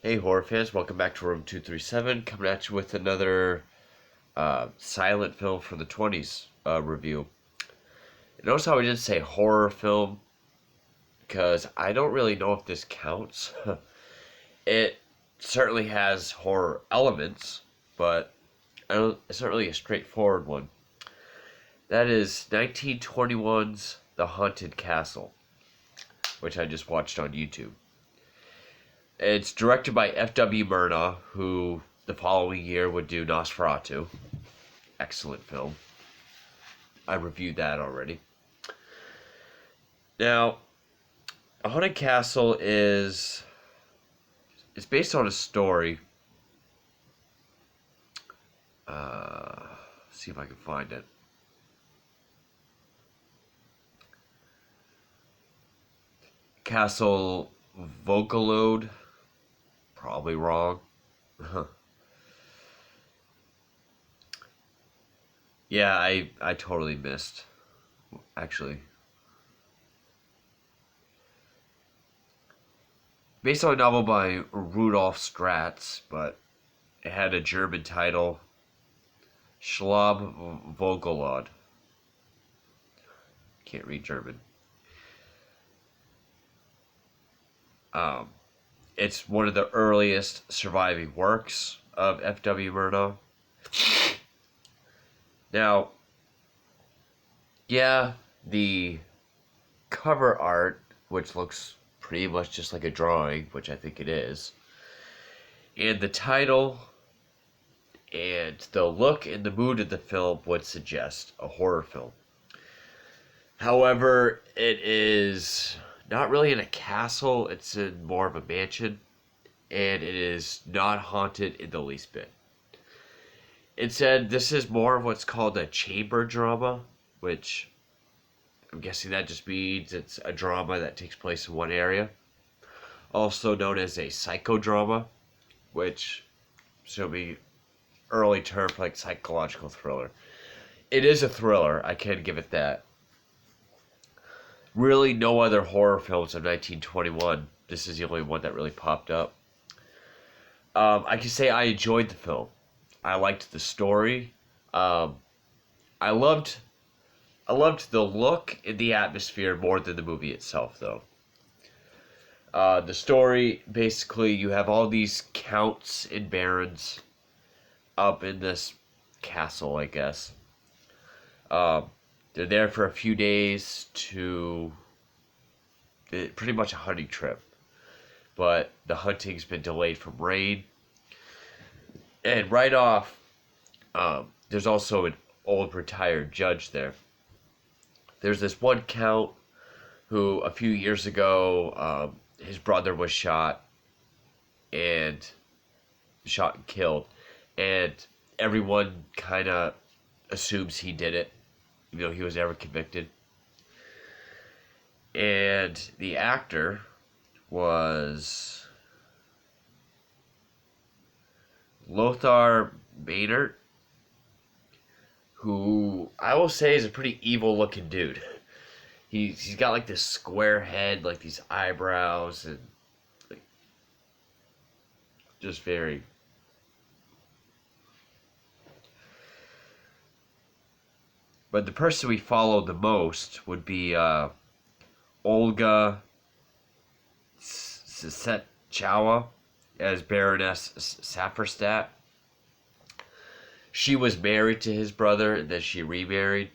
Hey horror fans, welcome back to Room 237, coming at you with another silent film from the 20s review. Notice how I didn't say horror film, because I don't really know if this counts. It certainly has horror elements, but it's not really a straightforward one. That is 1921's The Haunted Castle, which I just watched on YouTube. It's directed by F.W. Murnau, who the following year would do Nosferatu. Excellent film. I reviewed that already. Now, A Haunted Castle is based on a story. See if I can find it. Castle Vocalode. Probably wrong. Yeah, I totally missed. Actually. Based on a novel by Rudolph Stratz, but it had a German title. Schlab Vogelod. Can't read German. It's one of the earliest surviving works of F.W. Murnau. Now, yeah, the cover art, which looks pretty much just like a drawing, which I think it is, and the title and the look and the mood of the film would suggest a horror film. However, it is not really in a castle, it's in more of a mansion, and it is not haunted in the least bit. It said this is more of what's called a chamber drama, which I'm guessing that just means it's a drama that takes place in one area. Also known as a psychodrama, which should be early term for like psychological thriller. It is a thriller, I can give it that. Really no other horror films of 1921. This is the only one that really popped up. I can say I enjoyed the film. I liked the story. I loved the look and the atmosphere more than the movie itself, though. The story, basically, you have all these counts and barons up in this castle, I guess. They're there for a few days to pretty much a hunting trip. But the hunting's been delayed from rain. And right off, there's also an old retired judge there. There's this one count who a few years ago, his brother was shot and killed. And everyone kind of assumes he did it, even though he was never convicted. And the actor was Lothar Maynard, who I will say is a pretty evil looking dude. He's got like this square head, like these eyebrows, and like just very. But the person we follow the most would be Olga Ssetchawa as Baroness Saferstadt. She was married to his brother, and then she remarried.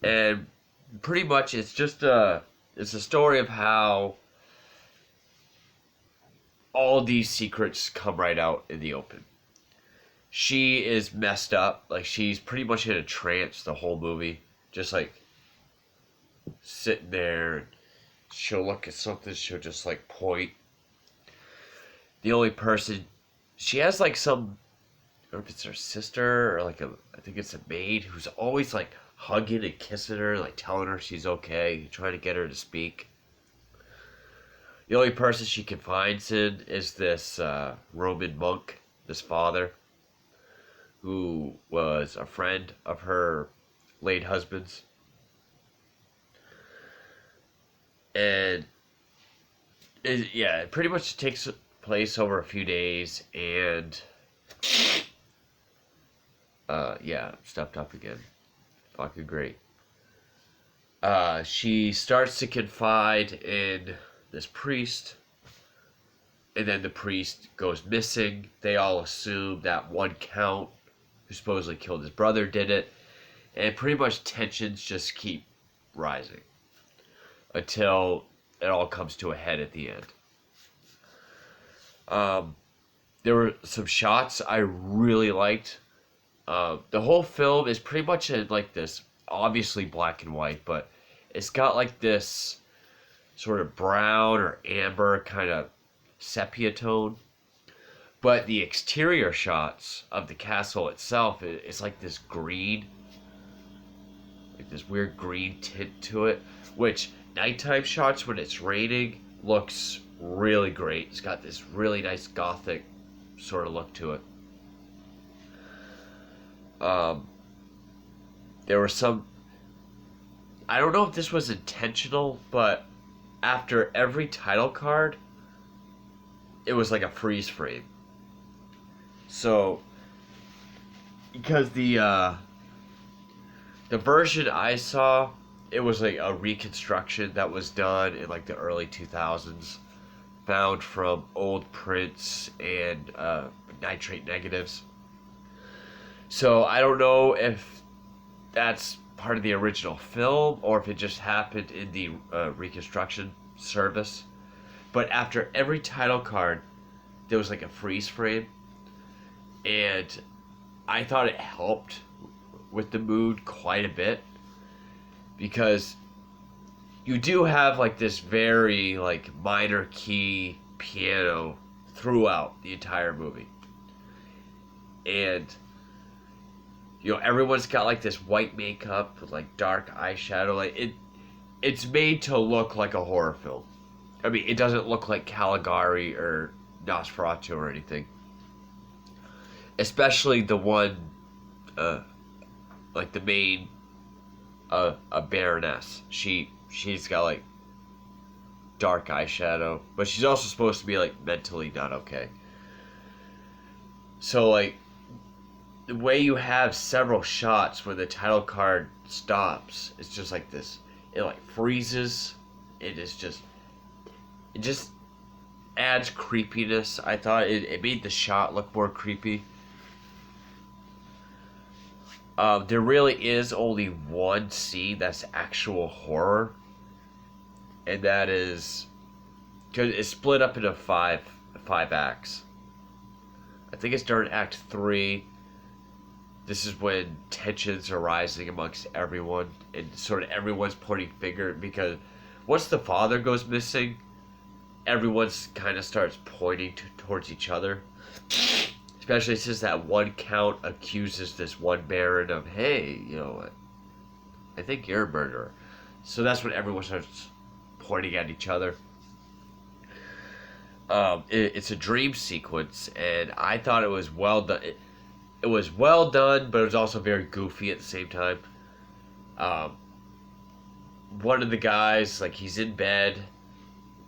And pretty much it's a story of how all these secrets come right out in the open. She is messed up. Like, she's pretty much in a trance the whole movie. Just, like, sitting there. And she'll look at something. She'll just, like, point. The only person... She has, like, some... I don't know if it's her sister or, like, I think it's a maid who's always, like, hugging and kissing her, like, telling her she's okay, trying to get her to speak. The only person she confides in is this Roman monk, this father, who was a friend of her late husband's. And it pretty much takes place over a few days, and yeah, stepped up again. Fucking great. She starts to confide in this priest, and then the priest goes missing. They all assume that one count who supposedly killed his brother did it, and pretty much tensions just keep rising until it all comes to a head at the end. There were some shots I really liked. The whole film is pretty much in like this, obviously black and white, but it's got like this sort of brown or amber kind of sepia tone. But the exterior shots of the castle itself is like this green, like this weird green tint to it, which nighttime shots when it's raining looks really great. It's got this really nice gothic sort of look to it. There were some, I don't know if this was intentional, but after every title card, it was like a freeze frame. So, because the version I saw, it was like a reconstruction that was done in like the early 2000s, found from old prints and nitrate negatives. So I don't know if that's part of the original film or if it just happened in the reconstruction service. But after every title card, there was like a freeze frame, and I thought it helped with the mood quite a bit, because you do have like this very like minor key piano throughout the entire movie, and you know, everyone's got like this white makeup with like dark eyeshadow. Like it's made to look like a horror film. I mean, it doesn't look like Caligari or Nosferatu or anything. Especially the one, like the main, a Baroness. She's got like dark eyeshadow, but she's also supposed to be like mentally not okay. So like, the way you have several shots where the title card stops, it's just like this. It like freezes. It just adds creepiness. I thought it made the shot look more creepy. There really is only one scene that's actual horror, and that is because it's split up into five acts. I think it's during Act 3. This is when tensions are rising amongst everyone, and sort of everyone's pointing finger, because once the father goes missing, everyone's kind of starts pointing towards each other. Especially since that one count accuses this one baron of, hey, you know, I think you're a murderer. So that's when everyone starts pointing at each other. It's a dream sequence, and I thought it was well done. It was well done, but it was also very goofy at the same time. One of the guys, like, he's in bed,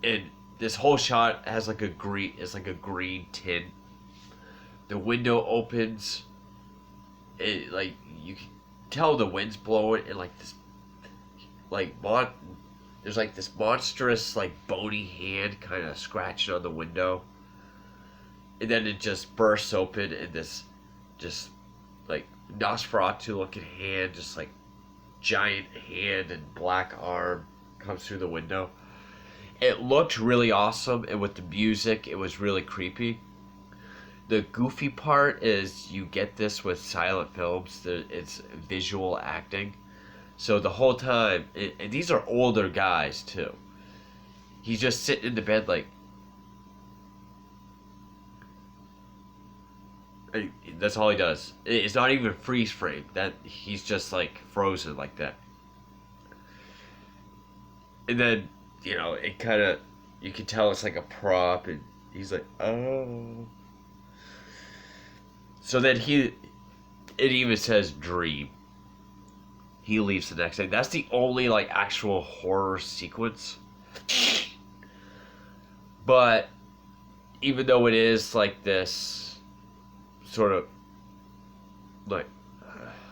and this whole shot has like a green tint. The window opens. It, like, you can tell the wind's blowing, and like this, like there's like this monstrous like bony hand kind of scratching on the window, and then it just bursts open, and this just like Nosferatu looking hand, just like giant hand and black arm comes through the window. It looked really awesome, and with the music, it was really creepy. The goofy part is you get this with silent films. It's visual acting. So the whole time, and these are older guys too. He's just sitting in the bed like, that's all he does. It's not even freeze frame. That he's just like frozen like that. And then, you know, it kind of, you can tell it's like a prop, and he's like, oh. So then it even says dream. He leaves the next day. That's the only like actual horror sequence. But even though it is like this sort of like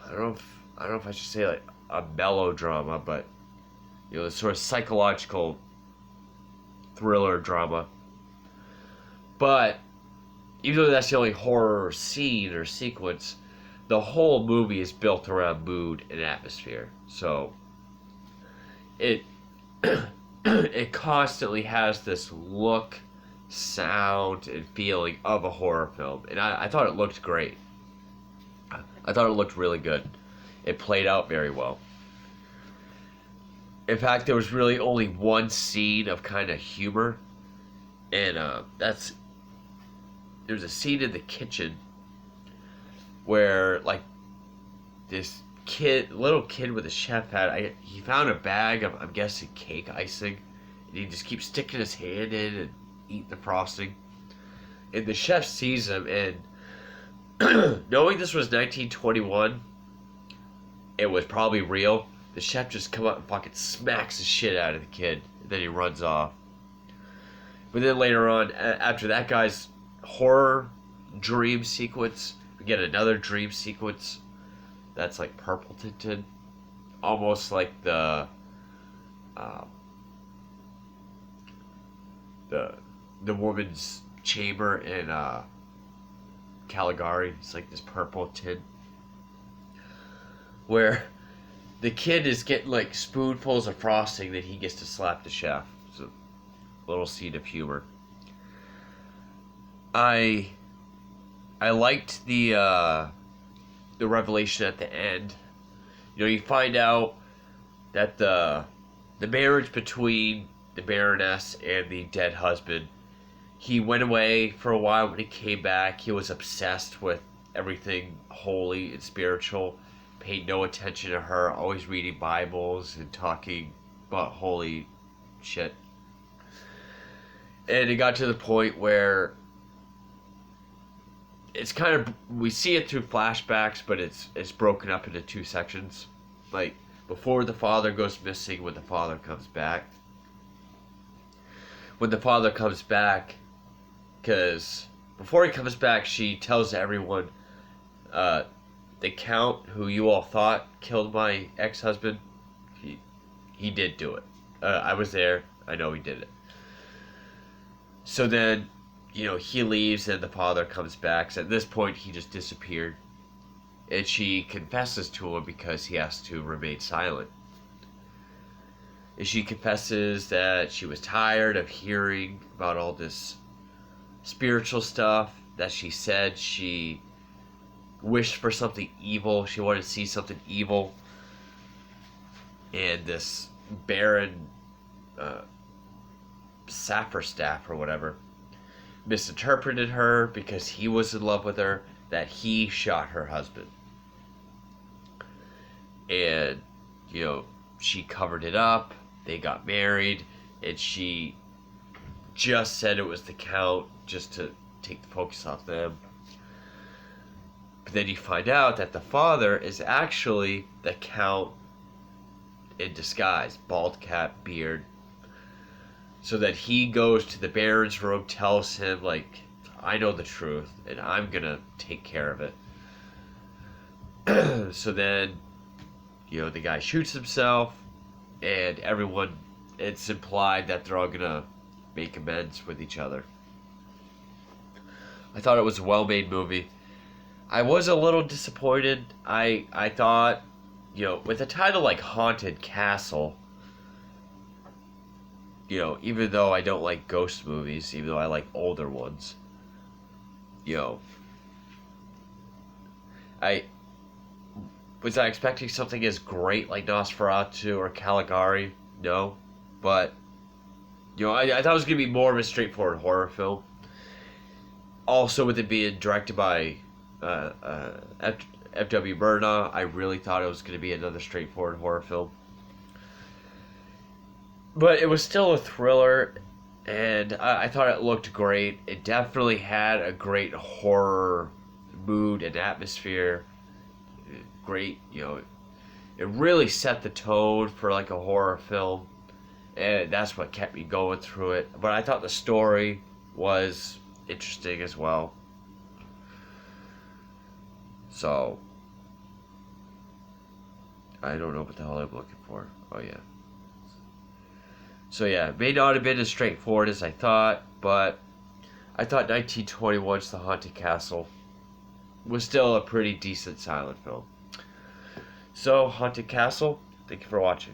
I don't know if I should say like a melodrama, but this sort of psychological thriller drama. But even though that's the only horror scene or sequence, the whole movie is built around mood and atmosphere. So it it constantly has this look, sound, and feeling of a horror film. And I thought it looked great. I thought it looked really good. It played out very well. In fact, there was really only one scene of kind of humor. And there's a scene in the kitchen where, like, this little kid with a chef hat, he found a bag of, I'm guessing, cake icing, and he just keeps sticking his hand in and eating the frosting. And the chef sees him, and knowing this was 1921, it was probably real. The chef just come up and fucking smacks the shit out of the kid, and then he runs off. But then later on, after that guy's horror dream sequence, we get another dream sequence that's like purple tinted, almost like the woman's chamber in Caligari. It's like this purple tint where the kid is getting like spoonfuls of frosting that he gets to slap the chef. So little seed of humor. I liked the revelation at the end. You find out that the marriage between the Baroness and the dead husband, he went away for a while. When he came back, he was obsessed with everything holy and spiritual, paid no attention to her, always reading Bibles and talking about holy shit. And it got to the point where it's kind of, we see it through flashbacks, but it's broken up into two sections. Like, before the father goes missing, when the father comes back. When the father comes back, because before he comes back, she tells everyone, the Count, who you all thought killed my ex-husband, he did do it. I was there. I know he did it. So then, he leaves and the father comes back. So at this point, he just disappeared. And she confesses to him because he has to remain silent. And she confesses that she was tired of hearing about all this spiritual stuff, that she said she wished for something evil. She wanted to see something evil. And this Baron Sapperstaff or whatever misinterpreted her because he was in love with her, that he shot her husband. And, she covered it up. They got married, and she just said it was the Count just to take the focus off them. But then you find out that the father is actually the Count in disguise, bald cap, beard. So that he goes to the Baron's room, tells him, like, I know the truth, and I'm gonna take care of it. So then, the guy shoots himself, and everyone, it's implied that they're all gonna make amends with each other. I thought it was a well-made movie. I was a little disappointed. I thought, with a title like Haunted Castle, even though I don't like ghost movies, even though I like older ones, was I expecting something as great like Nosferatu or Caligari? No. But, I thought it was going to be more of a straightforward horror film. Also, with it being directed by F.W. Murnau, I really thought it was going to be another straightforward horror film. But it was still a thriller, and I thought it looked great. It definitely had a great horror mood and atmosphere. Great, it really set the tone for like a horror film, and that's what kept me going through it. But I thought the story was interesting as well. So, I don't know what the hell I'm looking for. Oh, yeah. So, yeah, it may not have been as straightforward as I thought, but I thought 1921's The Haunted Castle was still a pretty decent silent film. So, Haunted Castle, thank you for watching.